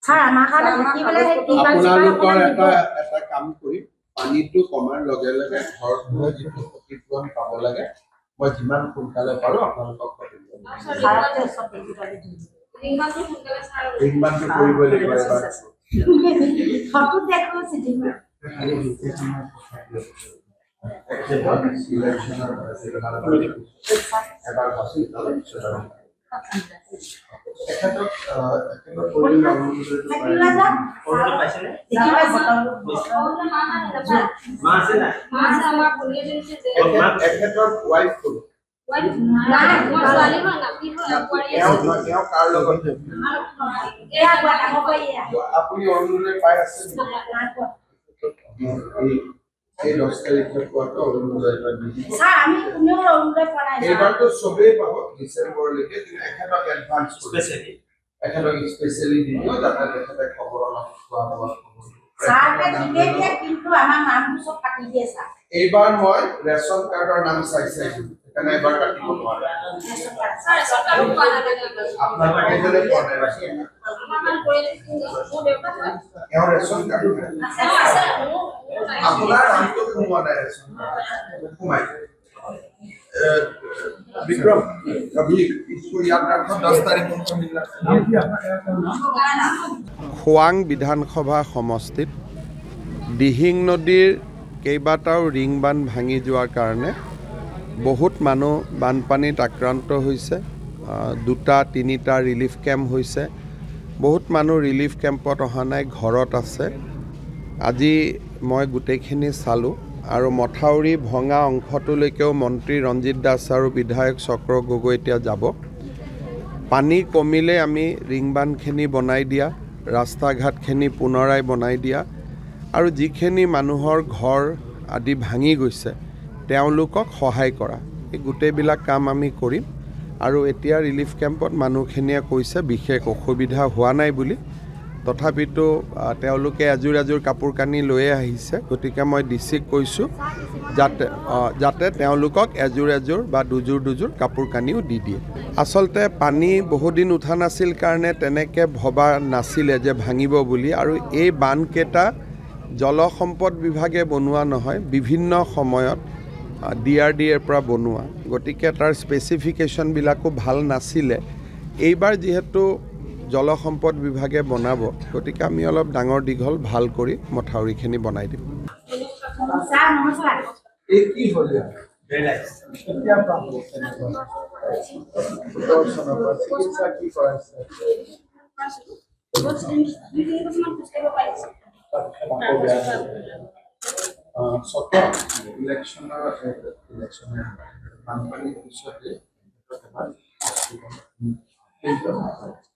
sir আমাৰ কাৰণে থাকি পেলাই আপোনালোকৰ এটা কাম কৰি পানীটো কমাৰ লগে লগে ঘৰটোৰ যিটো ক্ষতিপূৰণ পাব লাগে মই যিমান সোনকালে পাৰো আপোনালোকক ৰিংবানটো কৰিব লাগিব এবাৰ ফটো দেখো চিঠিখন এবাৰ আপুনি অনুৰোধ পাই আছে এইবাৰতো চবেই পাব ডিচেম্বৰলৈকে স্পেচিয়েলি দি দিওঁ যাতে তেখেতে খবৰ অলপ খোৱা বোৱা এইবাৰ মই ৰেচন কাৰ্ডৰ নাম চাই সেইকাৰণে এবাৰ কাটিব নোৱাৰে ৰেচন কাৰ্ড আপোনাৰ নামটো সোমোৱা নাই ৰেচন সোমাই বিক্ৰম খোৱাং বিধানসভা সমষ্টিত দিহিং নদীৰ কেইবাটাও ৰিং বান্ধ ভাঙি যোৱাৰ কাৰণে বহুত মানুহ বানপানীত আক্ৰান্ত হৈছে 2টা 3টা ৰিলিফ কেম্প হৈছে বহুত মানুহ ৰিলিফ কেম্পত অহা নাই ঘৰত আছে আজি মই গোটেইখিনি চালোঁ আৰু মথাউৰি ভঙা অংশটোলৈকেও মন্ত্ৰী ৰঞ্জিত দাস আৰু বিধায়ক চক্ৰ গগৈ এতিয়া যাব পানী কমিলে আমি ৰিং বান্ধখিনি বনাই দিয়া ৰাস্তা ঘাটখিনি পুনৰাই বনাই দিয়া আৰু যিখিনি মানুহৰ ঘৰ আদি ভাঙি গৈছে তেওঁলোকক সহায় কৰা এই গোটেইবিলাক কাম আমি কৰিম আৰু এতিয়া ৰিলিফ কেম্পত মানুহখিনিয়ে কৈছে বিশেষ অসুবিধা হোৱা নাই বুলি তথাপিতো তেওঁলোকে এজোৰ কাপোৰ কানি লৈ আহিছে গতিকে মই ডিচিক কৈছোঁ যাতে তেওঁলোকক এজোৰ বা দুযোৰ কাপোৰ কানিও দি দিয়ে আচলতে পানী বহুদিন উঠা নাছিল কাৰণে তেনেকৈ ভবা নাছিলে যে ভাঙিব বুলি আৰু এই বান্ধকেইটা জলসম্পদ বিভাগে বনোৱা নহয় বিভিন্ন সময়ত DRDAৰ পৰা বনোৱা গতিকে তাৰ স্পেচিফিকেশ্যনবিলাকো ভাল নাছিলে এইবাৰ যিহেতু জলসম্পদ বিভাগে বনাব গতিকে আমি অলপ ডাঙৰ দীঘল ভাল কৰি মথাউৰিখিনি বনাই দিম ছাৰ নমস্কাৰ এই কি হ'ল কি কৰাইছে ইলেকশ্যনৰ বানপানীৰ পিছতে